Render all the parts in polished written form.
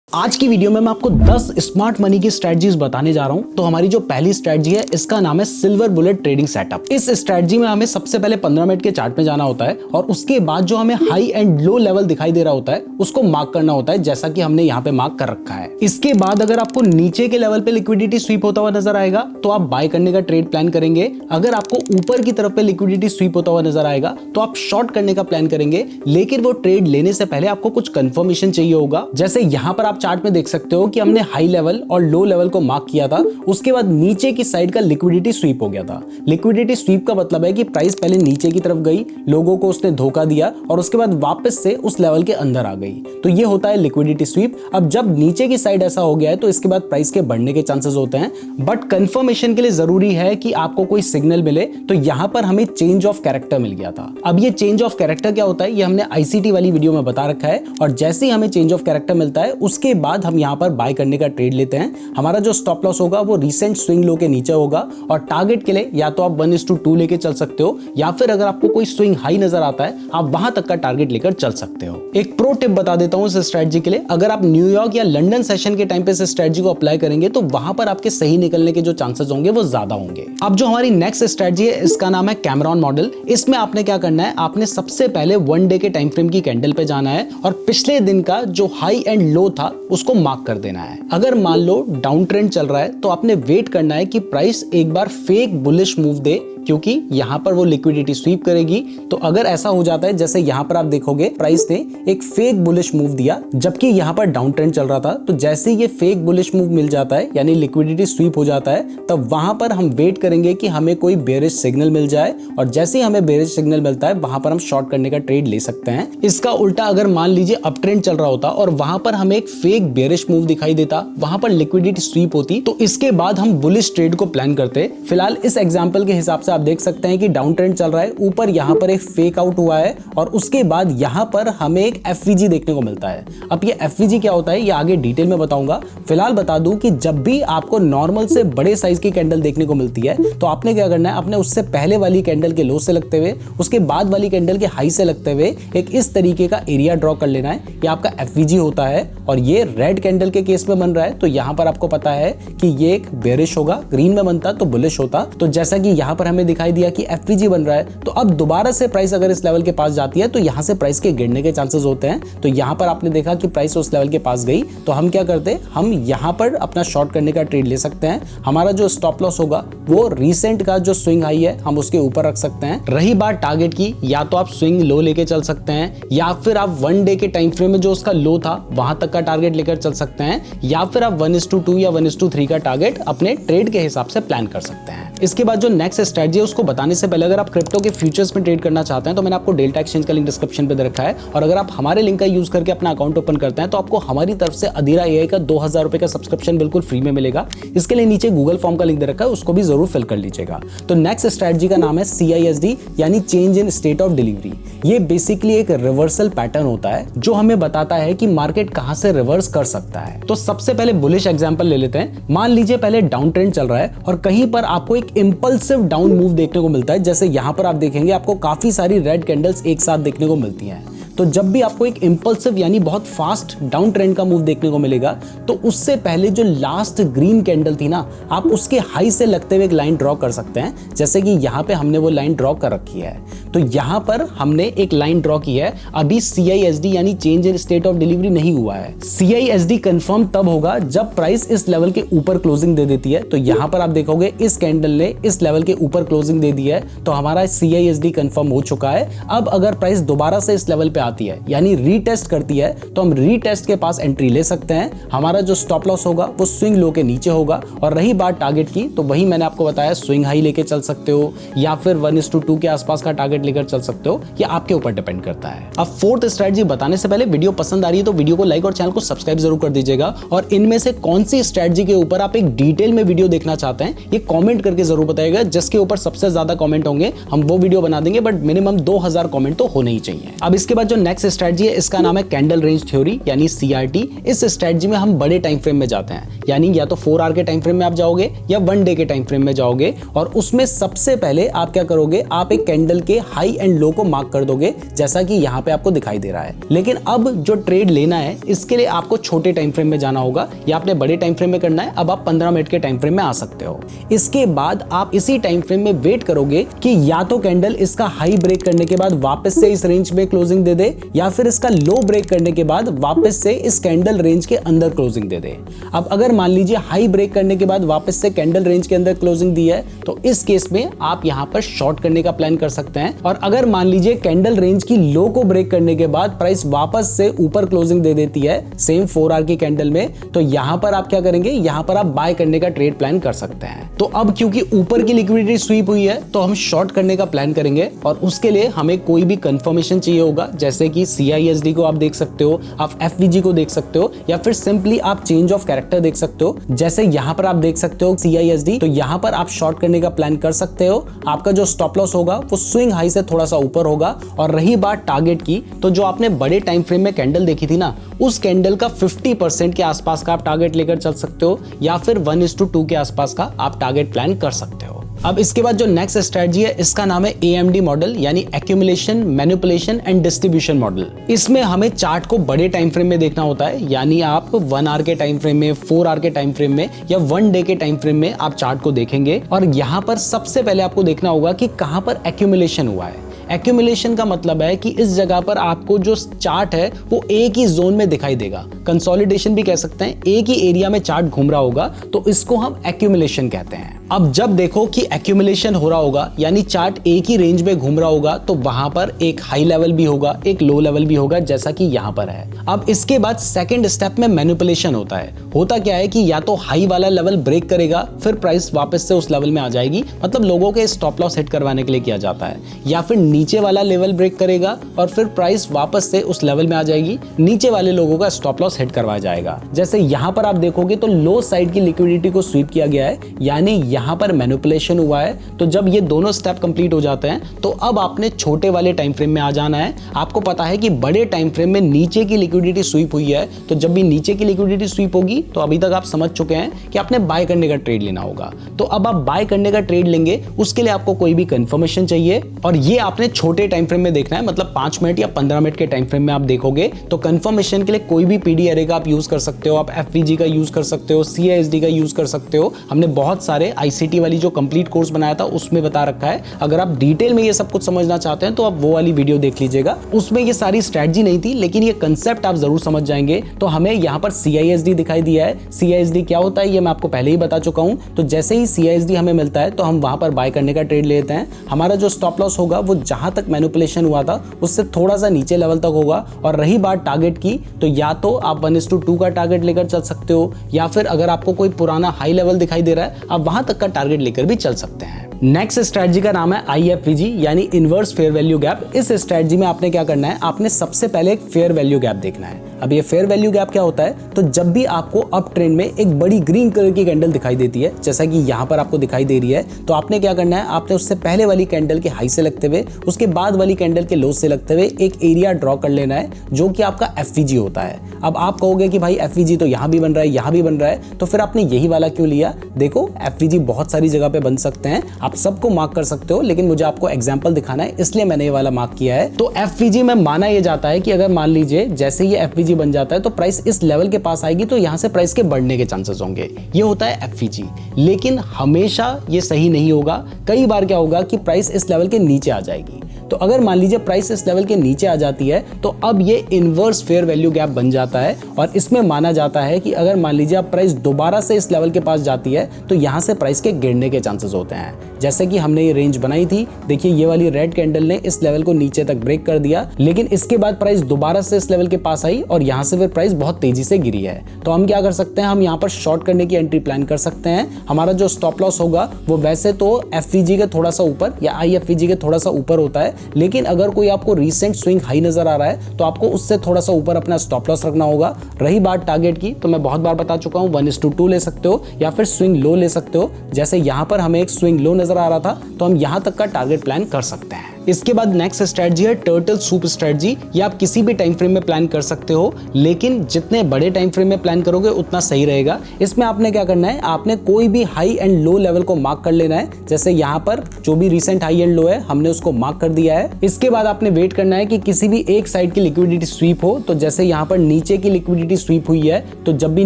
आज की वीडियो में मैं आपको 10 स्मार्ट मनी की स्ट्रेटजीज बताने जा रहा हूं। तो हमारी जो पहली स्ट्रेटजी है इसका नाम है सिल्वर बुलेट ट्रेडिंग सेटअप। इस स्ट्रेटजी में हमें सबसे पहले 15 मिनट के चार्ट में जाना होता है और उसके बाद जो हमें हाई एंड लो लेवल दिखाई दे रहा होता है उसको मार्क करना होता है, जैसा कि हमने यहाँ पे मार्क कर रखा है। इसके बाद अगर आपको नीचे के लेवल पे लिक्विडिटी स्वीप होता हुआ नजर आएगा तो आप बाय करने का ट्रेड प्लान करेंगे। अगर आपको ऊपर की तरफ पे लिक्विडिटी स्वीप होता हुआ नजर आएगा तो आप शॉर्ट करने का प्लान करेंगे, लेकिन वो ट्रेड लेने से पहले आपको कुछ कंफर्मेशन चाहिए होगा। जैसे यहाँ पर आप चार्ट में देख सकते हो कि हमने हाई लेवल और लो लेवल को मार्क किया था, उसके बाद नीचे की साइड का लिक्विडिटी स्वीप हो गया था। लिक्विडिटी स्वीप का मतलब है कि प्राइस पहले नीचे की तरफ गई, लोगों को उसने धोखा दिया और उसके बाद वापस से उस लेवल के अंदर आ गई। तो ये होता है लिक्विडिटी स्वीप। अब जब नीचे की साइड ऐसा हो गया है तो इसके बाद प्राइस के बढ़ने के चांसेस होते हैं, बट कंफर्मेशन के लिए जरूरी है कि आपको कोई सिग्नल मिले। तो यहां पर हमें चेंज ऑफ कैरेक्टर मिल गया था। अब ये चेंज ऑफ कैरेक्टर क्या होता है ये हमने आईसीटी वाली वीडियो में बता रखा है, और जैसे ही हमें चेंज ऑफ कैरेक्टर मिलता है उसके बाद हम यहां पर बाय करने का ट्रेड लेते हैं। हमारा जो स्टॉप लॉस होगा वो रिसेंट स्विंग लो के नीचे होगा, और टारगेट के लिए या तो आप 1:2 लेके चल सकते हो, या फिर अगर आपको कोई स्विंग हाई नजर आता है आप वहां तक का टारगेट लेकर चल सकते हो। एक प्रो टिप बता देता हूं इस स्ट्रेटजी के लिए। अगर आप न्यूयॉर्क या लंदन सेशन के टाइम पे इस स्ट्रेटजी को अप्लाई करेंगे तो वहां पर आपके सही निकलने के जो चांसेस होंगे वो ज्यादा होंगे। अब जो हमारी नेक्स्ट स्ट्रेटजी है इसका नाम है कैमरॉन मॉडल। इसमें आपने क्या करना है, आपने सबसे पहले 1 डे के टाइम फ्रेम की कैंडल पे जाना है और पिछले दिन का जो हाई एंड लो था उसको मार्क कर देना है। अगर मान लो डाउन ट्रेंड चल रहा है तो आपने वेट करना है कि प्राइस एक बार फेक बुलिश मूव दे, क्योंकि यहां पर वो लिक्विडिटी स्वीप करेगी। तो अगर ऐसा हो जाता है जैसे यहां पर आप देखोगे प्राइस ने एक फेक बुलिश मूव दिया जबकि यहां पर डाउन ट्रेंड चल रहा था, तो जैसे ये फेक बुलिश मूव मिल जाता है यानी लिक्विडिटी स्वीप हो जाता है, तब वहां पर हम वेट करेंगे कि हमें कोई बेरिश सिग्नल मिल जाए, और जैसे ही हमें बेरिश सिग्नल मिलता है वहां पर हम शॉर्ट करने का ट्रेड ले सकते हैं। इसका उल्टा अगर मान लीजिए अप ट्रेंड चल रहा होता और वहां पर हमें एक फेक बेरिश मूव दिखाई देता, वहां पर लिक्विडिटी स्वीप होती, तो इसके बाद हम बुलिश ट्रेड को प्लान करते। फिलहाल इस एग्जांपल के हिसाब से आप देख सकते हैं कि डाउन ट्रेंड चल रहा है, ऊपर यहां पर एक फेक आउट हुआ है और उसके बाद यहां पर हमें एक एफवीजी देखने को मिलता है। अब ये एफवीजी क्या होता है ये आगे डिटेल में बताऊंगा। फिलहाल बता दूं कि जब भी आपको नॉर्मल से बड़े साइज की कैंडल देखने को मिलती है तो आपने क्या करना है, आपने उससे पहले वाली कैंडल के लो से लगते हुए उसके बाद वाली कैंडल के हाई से लगते हुए एक इस तरीके का एरिया ड्रॉ कर लेना है। ये आपका एफवीजी होता है और ये रेड कैंडल के केस में बन रहा है, तो यहां पर आपको पता है कि ये एक बेरिश होगा, ग्रीन में बनता तो बुलिश होता। तो जैसा कि यहां पर हमें दिखाई दिया कि एफवीजी बन रहा है, तो अब दोबारा से प्राइस अगर इस लेवल के पास जाती है तो यहां से प्राइस के गिरने के चांसेस होते हैं। तो यहां पर आपने देखा कि प्राइस उस लेवल के पास गई, तो हम क्या करते, हम यहां पर अपना शॉर्ट करने का ट्रेड ले सकते हैं। हमारा जो स्टॉप लॉस होगा वो रिसेंट का जो स्विंग हाई है हम उसके ऊपर रख सकते हैं। रही बात टारगेट की, या तो आप स्विंग लो लेके चल सकते हैं, या फिर आप 1 डे के टाइम फ्रेम में जो उसका लो था वहां तक का टारगेट लेकर चल सकते हैं, या फिर आप 1:2 या 1:3 का टारगेट अपने ट्रेड के हिसाब से प्लान कर सकते हैं। इसके बाद जो नेक्स्ट स्ट्रेटजी है उसको बताने से पहले अगर आप क्रिप्टो के फ्यूचर्स में ट्रेड करना चाहते हैं तो मैंने आपको डेल्टा एक्सचेंज का लिंक डिस्क्रिप्शन पे दे रखा है, और अगर आप हमारे लिंक का यूज करके अपना अकाउंट ओपन करते हैं तो आपको हमारी तरफ से अधीरा एआई का 2000 रुपए का सब्सक्रिप्शन बिल्कुल फ्री में मिलेगा। इसके लिए नीचे गूगल फॉर्म का लिंक दे रखा है, उसको भी जरूर फिल कर लीजिएगा। तो नेक्स्ट स्ट्रेटजी का नाम है CISD यानी change in state of delivery. ये बेसिकली एक रिवर्सल पैटर्न होता है जो हमें बताता है कि मार्केट कहां से रिवर्स कर सकता है। तो सबसे पहले बुलिश एग्जांपल ले लेते हैं। मान लीजिए पहले डाउन ट्रेंड चल रहा है और कहीं पर आपको एक इंपल्सिव डाउन मूव देखने को मिलता है। जैसे यहां पर आप देखेंगे आपको काफी सारी रेड कैंडल्स एक साथ देखने को मिलती हैं। तो जब भी आपको एक इंपल्सिव यानी बहुत फास्ट डाउन ट्रेंड का मूव देखने को मिलेगा तो उससे पहले जो लास्ट ग्रीन कैंडल थी ना, आप उसके हाई से लगते हुए एक लाइन ड्रॉ कर सकते हैं। जैसे कि यहाँ पे हमने वो लाइन ड्रॉ कर रखी है, तो यहाँ पर हमने एक लाइन ड्रॉ की है। अभी CISD यानी change in state of delivery नहीं हुआ है। CISD कंफर्म तब होगा जब प्राइस इस लेवल के ऊपर क्लोजिंग दे देती है। तो यहाँ पर आप देखोगे इस कैंडल ने इस लेवल के ऊपर क्लोजिंग दे दी है, तो हमारा CISD कंफर्म हो चुका है। अब अगर प्राइस दोबारा से इस लेवल पे आती है यानी रीटेस्ट करती है तो हम रीटेस्ट के पास एंट्री ले सकते हैं। हमारा जो स्टॉप लॉस होगा वो स्विंग लो के नीचे होगा। और रही बात टारगेट की, तो वही मैंने आपको बताया, स्विंग हाई लेके चल सकते हो या फिर 1:2 के आसपास का टारगेट लेकर चल सकते हो, ये आपके ऊपर डिपेंड करता है। अब फोर्थ स्ट्रेटजी बताने से पहले वीडियो पसंद आ रही है तो वीडियो को लाइक और चैनल को सब्सक्राइब जरूर कर दीजिएगा, और इनमें से कौन सी स्ट्रेटजी के ऊपर आप एक डिटेल में वीडियो देखना चाहते हैं ये कॉमेंट करके जरूर बताइएगा। जिसके ऊपर सबसे ज्यादा कॉमेंट होंगे हम वो वीडियो बना देंगे, बट मिनिमम 2000 कॉमेंट तो होने ही चाहिए। अब इसके बाद जो जो नेक्स्ट स्ट्रेटजी है इसका नाम है कैंडल रेंज थ्योरी यानी CRT। इस स्ट्रेटजी में हम बड़े टाइम फ्रेम में जाते हैं, यानी या तो 4 आवर के टाइम फ्रेम में आप जाओगे या 1 डे के टाइम फ्रेम में जाओगे, और उसमें सबसे पहले आप क्या करोगे, आप एक कैंडल के हाई एंड लो को मार्क कर दोगे, जैसा कि यहाँ पे आपको दिखाई दे रहा है। लेकिन अब जो ट्रेड लेना है इसके लिए आपको छोटे टाइम फ्रेम में जाना होगा, या आपने बड़े टाइम फ्रेम में करना है। अब आप 15 मिनट के टाइम फ्रेम में आ सकते हो। इसके बाद आप इसी टाइम फ्रेम में वेट करोगे कि या तो कैंडल इसका हाई ब्रेक करने के बाद वापस से इस रेंज में क्लोजिंग दे दे, या फिर इसका लो ब्रेक करने के बाद वापस से इस कैंडल रेंज के अंदर क्लोजिंग दे दे। अब अगर मान लीजिए हाई ब्रेक करने के बाद वापस से कैंडल रेंज के अंदर क्लोजिंग दी है, तो इस केस में आप यहां पर शॉर्ट करने का प्लान कर सकते हैं। और अगर मान लीजिए कैंडल रेंज की लो को ब्रेक करने के बाद प्राइस वापस से ऊपर क्लोजिंग दे देती है सेम 4 आवर की कैंडल में, तो यहां पर आप क्या करेंगे, यहां पर आप बाय करने का ट्रेड प्लान कर सकते हैं। तो अब क्योंकि ऊपर की लिक्विडिटी स्वीप हुई है तो हम शॉर्ट करने का प्लान करेंगे, और उसके लिए हमें कोई भी कंफर्मेशन चाहिए होगा, जैसे कि CISD को आप देख सकते हो, आप FVG को देख सकते हो, या फिर सिंपली आप चेंज ऑफ कैरेक्टर देख सकते हो। जैसे यहां पर आप देख सकते हो CISD, तो यहां पर आप शॉर्ट करने का प्लान कर सकते हो। आपका जो स्टॉप लॉस होगा वो स्विंग हाई से थोड़ा सा ऊपर होगा। और रही बात टारगेट की, तो जो आपने बड़े टाइम फ्रेम में कैंडल देखी थी ना, उस कैंडल का 50% के आसपास का आप टारगेट लेकर चल सकते हो, या फिर 1:2 के आसपास का आप टारगेट प्लान कर सकते हो। अब इसके बाद जो नेक्स्ट स्ट्रेटजी है इसका नाम है AMD मॉडल, यानी accumulation, manipulation and distribution model. इसमें हमें चार्ट को बड़े टाइम फ्रेम में देखना होता है, यानी आप 1 आवर के टाइम फ्रेम में, 4 आवर के टाइम फ्रेम में, या 1 डे के टाइम फ्रेम में आप चार्ट को देखेंगे। और यहाँ पर सबसे पहले आपको देखना होगा कि कहां पर एक्यूमुलेशन हुआ है। एक्यूमुलेशन का मतलब है कि इस जगह पर आपको जो चार्ट है वो एक ही जोन में दिखाई देगा, कंसोलिडेशन भी कह सकते हैं, एक ही एरिया में चार्ट घूम रहा होगा, तो इसको हम एक्यूमुलेशन कहते हैं। अब जब देखो कि एक्यूमुलेशन हो रहा होगा, यानी चार्ट एक ही रेंज में घूम रहा होगा, तो वहां पर एक हाई लेवल भी होगा, एक लो लेवल भी होगा, जैसा कि यहां पर है। अब इसके बाद सेकंड स्टेप में मैनिपुलेशन होता है। होता क्या है कि या तो हाई वाला लेवल ब्रेक करेगा, फिर प्राइस वापस से उस लेवल में आ जाएगी, मतलब लोगों के स्टॉप लॉस हिट करवाने के लिए किया जाता है, या फिर नीचे वाला लेवल ब्रेक करेगा और फिर प्राइस वापस से उस लेवल में आ जाएगी, नीचे वाले लोगों का स्टॉप लॉस हिट करवाया जाएगा। जैसे यहां पर आप देखोगे तो लो साइड की लिक्विडिटी को स्वीप किया गया है, यानी यहां पर मैनिपुलेशन हुआ है। तो जब ये दोनों स्टेप कंप्लीट हो जाते हैं तो अब आपने छोटे वाले टाइम फ्रेम में आ जाना है। आपको पता है कि बड़े टाइम फ्रेम में नीचे की लिक्विडिटी स्वीप हुई है, तो जब भी नीचे की लिक्विडिटी स्वीप होगी तो अभी तक आप समझ चुके हैं कि आपने बाय करने का ट्रेड लेना होगा। तो अब आप बाय करने का ट्रेड लेंगे, उसके लिए आपको कोई भी कंफर्मेशन चाहिए, और ये आपने छोटे टाइम फ्रेम में देखना है, मतलब 5 मिनट या 15 मिनट के टाइम फ्रेम में आप देखोगे। तो कंफर्मेशन के लिए कोई भी PD एरे का आप यूज कर सकते हो, आप FVG का यूज कर सकते हो, CISD का यूज कर सकते हो। हमने बहुत सारे ICT वाली जो कंप्लीट कोर्स बनाया था उसमें बता रखा है। अगर आप डिटेल में ये सब कुछ समझना चाहते हैं तो आप वो वाली वीडियो देख लीजिएगा, उसमें ये सारी स्ट्रेटजी नहीं थी, लेकिन ये कंसेप्ट आप जरूर समझ जाएंगे। तो हमें यहाँ पर CISD दिखाई दिया है। CISD क्या होता है ये मैं आपको पहले ही बता चुका हूँ। तो जैसे ही CISD हमें मिलता है तो हम वहां पर बाय करने का ट्रेड लेते हैं। हमारा जो स्टॉप लॉस होगा वो जहां तक मैनिपुलेशन हुआ था उससे थोड़ा सा नीचे लेवल तक होगा। और रही बात टारगेट की, तो या तो आप 1:2 का टारगेट लेकर चल सकते हो, या फिर अगर आपको कोई पुराना हाई लेवल दिखाई दे रहा है आप वहां तक का टारगेट लेकर भी चल सकते हैं। नेक्स्ट स्ट्रेटजी का नाम है IFVG, यानी इनवर्स फेयर वैल्यू गैप। इस स्ट्रेटजी में आपने क्या करना है, आपने सबसे पहले एक फेयर वैल्यू गैप देखना है। अब ये फेयर वैल्यू गैप क्या होता है, तो जब भी आपको अप ट्रेंड में एक बड़ी ग्रीन कलर की कैंडल दिखाई देती है, जैसा कि यहाँ पर आपको दिखाई दे रही है, तो आपने क्या करना है, आपने उससे पहले वाली कैंडल के हाई से लगते हुए, उसके बाद वाली कैंडल के लो से लगते हुए एक एरिया ड्रॉ कर लेना है, जो कि आपका FVG होता है। अब आप कहोगे कि भाई FVG तो यहाँ भी बन रहा है, यहाँ भी बन रहा है, तो फिर आपने यही वाला क्यों लिया। देखो FVG बहुत सारी जगह पे बन सकते हैं, आप सबको मार्क कर सकते हो, लेकिन मुझे आपको एग्जाम्पल दिखाना है इसलिए मैंने ये वाला मार्क किया है। तो FVG में माना यह जाता है कि अगर मान लीजिए जैसे ये FVG बन जाता है तो प्राइस इस लेवल के पास आएगी, तो यहां से प्राइस के बढ़ने के चांसेस होंगे। ये होता है FVG, लेकिन हमेशा ये सही नहीं होगा। कई बार क्या होगा कि प्राइस इस लेवल के नीचे आ जाएगी। तो अगर मान लीजिए प्राइस इस लेवल के नीचे आ जाती है तो अब ये इनवर्स फेयर वैल्यू गैप बन जाता है, और इसमें माना जाता है कि अगर मान लीजिए अब प्राइस दोबारा से इस लेवल के पास जाती है तो यहां से प्राइस के गिरने के चांसेस होते हैं। जैसे कि हमने ये रेंज बनाई थी, देखिए ये वाली रेड कैंडल ने इस लेवल को नीचे तक ब्रेक कर दिया, लेकिन इसके बाद प्राइस दोबारा से इस लेवल के पास आई और यहां से फिर प्राइस बहुत तेजी से गिरी है। तो हम क्या कर सकते हैं, हम यहाँ पर शॉर्ट करने की एंट्री प्लान कर सकते हैं। हमारा जो स्टॉप लॉस होगा वो वैसे तो FVG के थोड़ा सा ऊपर या IFVG के थोड़ा सा ऊपर होता है, लेकिन अगर कोई आपको रीसेंट स्विंग हाई नजर आ रहा है तो आपको उससे थोड़ा सा ऊपर अपना स्टॉप लॉस रखना होगा। रही बात टारगेट की, तो मैं बहुत बार बता चुका हूं 1:2 ले सकते हो या फिर स्विंग लो ले सकते हो। जैसे यहां पर हमें एक स्विंग लो नजर आ रहा था तो हम यहां तक का टारगेट प्लान कर सकते हैं। इसके बाद नेक्स्ट स्ट्रेटजी है टर्टल सूप स्ट्रेटजी। ये आप किसी भी टाइम फ्रेम में प्लान कर सकते हो, लेकिन जितने बड़े टाइम फ्रेम में प्लान करोगे उतना सही रहेगा। इसमें आपने क्या करना है, आपने कोई भी हाई एंड लो लेवल को मार्क कर लेना है। जैसे यहाँ पर जो भी रिसेंट हाई एंड लो है हमने उसको मार्क कर दिया है। इसके बाद आपने वेट करना है कि किसी भी एक साइड की लिक्विडिटी स्वीप हो। तो जैसे यहाँ पर नीचे की लिक्विडिटी स्वीप हुई है, तो जब भी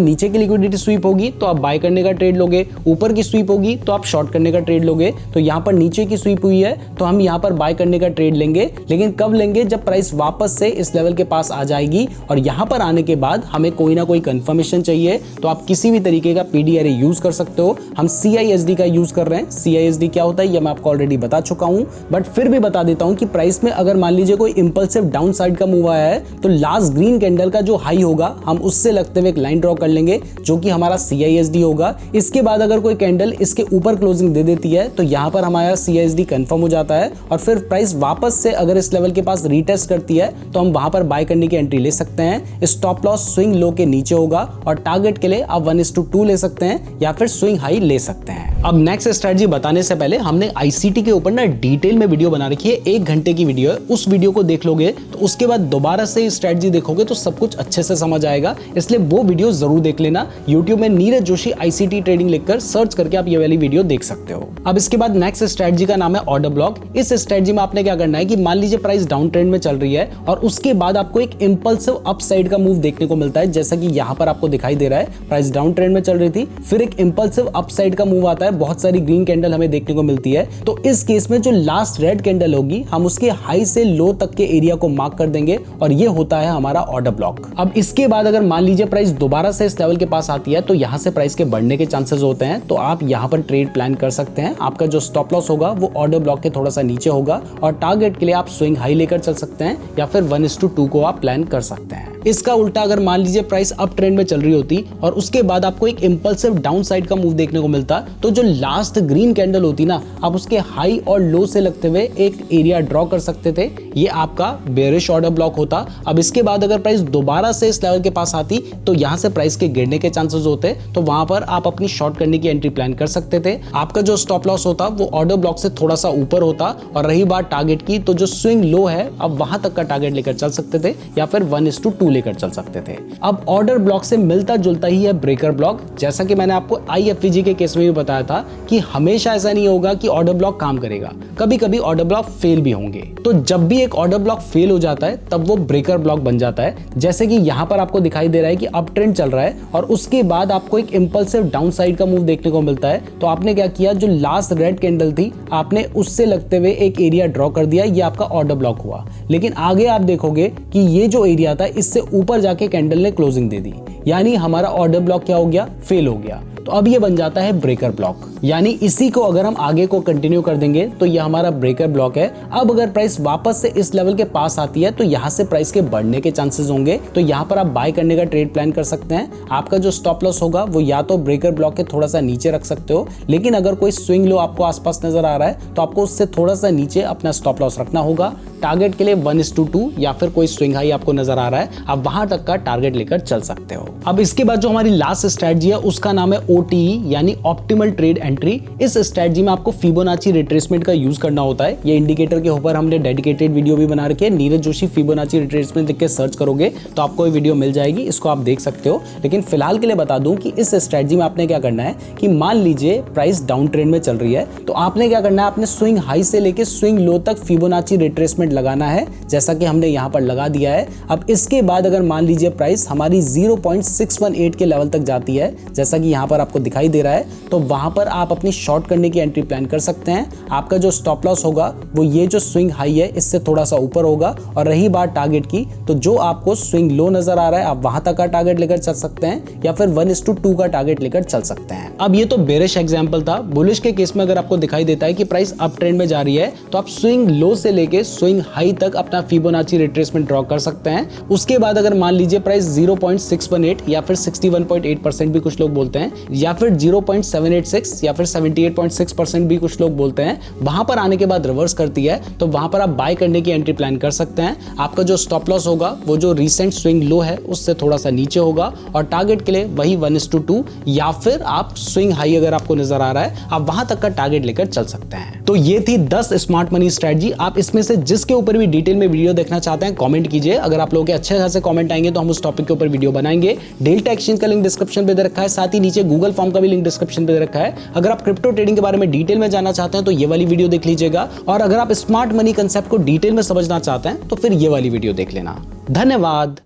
नीचे की लिक्विडिटी स्वीप होगी तो आप बाय करने का ट्रेड लोगे, ऊपर की स्वीप होगी तो आप शॉर्ट करने का ट्रेड लोगे। तो यहाँ पर नीचे की स्वीप हुई है तो हम यहाँ पर बाय करने का ट्रेड लेंगे, लेकिन कब लेंगे, जब प्राइस वापस से इस लेवल के पास आ जाएगी। और यहाँ पर आने के बाद हमें कोई ना कोई कंफर्मेशन चाहिए, तो आप किसी भी तरीके का पीडीआरए यूज कर सकते हो। हम CISD का यूज कर रहे हैं। CISD क्या होता है ये मैं आपको ऑलरेडी बता चुका हूं, बट फिर भी बता देता हूं कि प्राइस में अगर मान लीजिए कोई इंपल्सिव डाउन साइड का मूव आया है, तो लास्ट ग्रीन कैंडल का जो हाई होगा हम उससे लगते हुए एक लाइन ड्रॉ कर लेंगे जो कि हमारा CISD होगा। इसके बाद अगर कोई कैंडल इसके ऊपर क्लोजिंग दे देती है तो यहाँ पर हमारा CISD कंफर्म हो जाता है, और फिर प्राइस वापस से अगर इस लेवल के पास रीटेस्ट करती है तो हम वहां पर बाय करने की एंट्री ले सकते हैं। स्टॉप लॉस स्विंग लो के नीचे होगा, और टारगेट के लिए आप 1:2 ले सकते हैं या फिर स्विंग हाई ले सकते हैं। अब नेक्स्ट स्ट्रेटजी बताने से पहले हमने ICT के ऊपर ना डिटेल में वीडियो बना रखी है, 1 घंटे की वीडियो है। उस वीडियो को देख लोगे तो उसके बाद दोबारा से स्ट्रेटजी देखोगे तो सब कुछ अच्छे से समझ आएगा, इसलिए वो वीडियो जरूर देख लेना। YouTube में नीरज जोशी ICT ट्रेडिंग लिखकर सर्च करके आप ये वाली वीडियो देख सकते हो। अब इसके बाद नेक्स्ट स्ट्रेटजी का नाम है ऑर्डर ब्लॉक। इस स्ट्रेटजी में आपने क्या करना है कि मान लीजिए प्राइस डाउन ट्रेंड में चल रही है और उसके बाद आपको एक इंपल्सिव अप साइड का मूव देखने को मिलता है, जैसा कि यहाँ पर आपको दिखाई दे रहा है। प्राइस डाउन ट्रेंड में चल रही थी, फिर एक इंपल्सिव अप साइड का मूव आता है, बहुत सारी ग्रीन कैंडल हमें देखने को मिलती है। तो इस केस में जो लास्ट रेड कैंडल होगी हम उसके हाई से लो तक के एरिया को मार्क कर देंगे, और ये होता है हमारा ऑर्डर ब्लॉक। अब इसके बाद अगर मान लीजिए प्राइस दोबारा से इस लेवल के पास आती है तो यहाँ से प्राइस के बढ़ने के चांसेस होते हैं, तो आप यहाँ पर ट्रेड प्लान कर सकते हैं। आपका जो स्टॉप लॉस होगा वो ऑर्डर ब्लॉक के थोड़ा सा नीचे होगा, और टारगेट के लिए आप स्विंग हाई लेकर चल सकते हैं या फिर 1:2 को आप प्लान कर सकते हैं। इसका उल्टा अगर मान लीजिए प्राइस अप ट्रेंड में चल रही होती और उसके बाद आपको एक इंपल्सिव डाउन साइड का मूव देखने को मिलता, तो जो लास्ट ग्रीन कैंडल होती ना, आप उसके हाई और लो से लगते हुए एक एरिया ड्रॉ कर सकते थे, ये आपका बेरिश ऑर्डर ब्लॉक होता। अब इसके बाद अगर प्राइस दोबारा से इस लेवल के पास आती तो यहाँ से प्राइस के गिरने के चांसेस होते, तो वहां पर आप अपनी शॉर्ट करने की एंट्री प्लान कर सकते थे। आपका जो स्टॉप लॉस होता वो ऑर्डर ब्लॉक से थोड़ा सा ऊपर होता, और रही बात टारगेट की, तो जो स्विंग लो है अब वहां तक का टारगेट लेकर चल सकते थे या फिर 1:2 लेकर चल सकते थे। अब ऑर्डर ब्लॉक से मिलता जुलता ही है ब्रेकर ब्लॉक। जैसा कि मैंने आपको IFVG के केस में भी बताया था कि हमेशा ऐसा नहीं होगा कि ऑर्डर ब्लॉक काम करेगा, कभी कभी ऑर्डर ब्लॉक फेल भी होंगे। तो जब भी एक ऑर्डर ब्लॉक फेल हो जाता है तब वो ब्रेकर ब्लॉक बन जाता है। जैसे कि यहाँ पर आपको दिखाई दे रहा है कि अप ट्रेंड चल रहा है और उसके बाद आपको एक इंपल्सिव डाउन साइड का मूव देखने को मिलता है, तो आपने क्या किया, जो लास्ट रेड कैंडल थी आपने उससे लगते हुए एक एरिया ड्रॉ कर दिया, ये आपका ऑर्डर ब्लॉक हुआ। लेकिन आगे आप देखोगे कि ये जो एरिया था इससे ऊपर जाके कैंडल ने क्लोजिंग दे दी, यानी हमारा ऑर्डर ब्लॉक क्या हो गया, फेल हो गया। तो अब ये बन जाता है ब्रेकर ब्लॉक, यानी इसी को अगर हम आगे को कंटिन्यू कर देंगे तो ये हमारा ब्रेकर ब्लॉक है। अब अगर प्राइस वापस से इस लेवल के पास आती है तो यहाँ से प्राइस के बढ़ने के चांसेस होंगे, तो यहाँ पर आप बाय करने का ट्रेड प्लान कर सकते हैं। आपका जो स्टॉप लॉस होगा वो या तो ब्रेकर ब्लॉक के थोड़ा सा नीचे रख सकते हो, लेकिन अगर कोई स्विंग लो आपको आसपास नजर आ रहा है तो आपको उससे थोड़ा सा नीचे अपना स्टॉप लॉस रखना होगा। टारगेट के लिए 1:2 या फिर कोई स्विंग हाई आपको नजर आ रहा है, आप वहां तक का टारगेट लेकर चल सकते हो। अब इसके बाद जो हमारी लास्ट स्ट्रेटजी है उसका नाम है OTE यानी ऑप्टिमल ट्रेड एंट्री। इस स्ट्रेटजी में आपको फिबोनाची रिट्रेसमेंट का यूज करना होता है। ये इंडिकेटर के ऊपर हमने डेडिकेटेड वीडियो भी बना रखी है, नीरज जोशी फिबोनाची रिट्रेसमेंट लिख के सर्च करोगे तो आपको ये वीडियो मिल जाएगी, इसको आप देख सकते हो। लेकिन फिलहाल के लिए बता दूं कि इस स्ट्रेटजी में आपने क्या करना है कि मान लीजिए प्राइस डाउन ट्रेंड में चल रही है, तो आपने क्या करना है, आपने स्विंग हाई से लेके स्विंग लो तक फिबोनाची रिट्रेसमेंट लगाना है, जैसा कि हमने यहाँ पर लगा दिया है। अब इसके बाद अगर मान लीजिए प्राइस हमारी 0.618 के लेवल तक जाती है, जैसा कि यहाँ पर आपको दिखाई दे रहा है, तो वहां पर आप अपनी शॉर्ट करने की एंट्री प्लान कर सकते हैं। आपका जो स्टॉप लॉस होगा वो ये जो स्विंग हाई है इससे थोड़ा सा ऊपर होगा, और रही बात टारगेट की, तो जो आपको स्विंग लो नजर आ रहा है आप वहां तक का टारगेट लेकर चल सकते हैं या फिर 1:2 का टारगेट लेकर चल सकते हैं। अब ये तो बेरिश एग्जांपल था। बुलिश के केस में अगर आपको दिखाई देता है कि प्राइस अप ट्रेंड में जा रही है तो आप स्विंग लो से लेके स्विंग हाई तक अपना फिबोनाची रिट्रेसमेंट ड्रॉ कर सकते हैं। उसके बाद अगर मान लीजिए प्राइस 0.618 या फिर 61.8% भी कुछ लोग बोलते हैं, या फिर 0.786 या फिर 78.6% भी कुछ लोग बोलते हैं, वहां पर आने के बाद रिवर्स करती है, तो वहां पर आप बाय करने की एंट्री प्लान कर सकते हैं। आपका जो स्टॉप लॉस होगा वो जो रिसेंट स्विंग लो है उससे थोड़ा सा नीचे होगा, और टारगेट के लिए वही 1:2 या फिर आप स्विंग हाई अगर आपको नजर आ रहा है आप वहां तक का टारगेट लेकर चल सकते हैं। तो ये थी 10 स्मार्ट मनी स्ट्रेटजी। आप इसमें से जिसके ऊपर भी डिटेल में वीडियो देखना चाहते हैं कमेंट कीजिए। अगर आप लोगों के अच्छे खासे कमेंट आएंगे तो हम उस टॉपिक के ऊपर वीडियो बनाएंगे। डेल्टा एक्सचेंज का लिंक डिस्क्रिप्शन पे दे रखा है, साथ ही नीचे गूगल फॉर्म का भी लिंक डिस्क्रिप्शन पे दे रखा है। अगर आप क्रिप्टो ट्रेडिंग के बारे में डिटेल में जानना चाहते हैं तो ये वाली वीडियो देख लीजिएगा, और अगर आप स्मार्ट मनी कंसेप्ट को डिटेल में समझना चाहते हैं तो फिर ये वाली वीडियो देख लेना। धन्यवाद।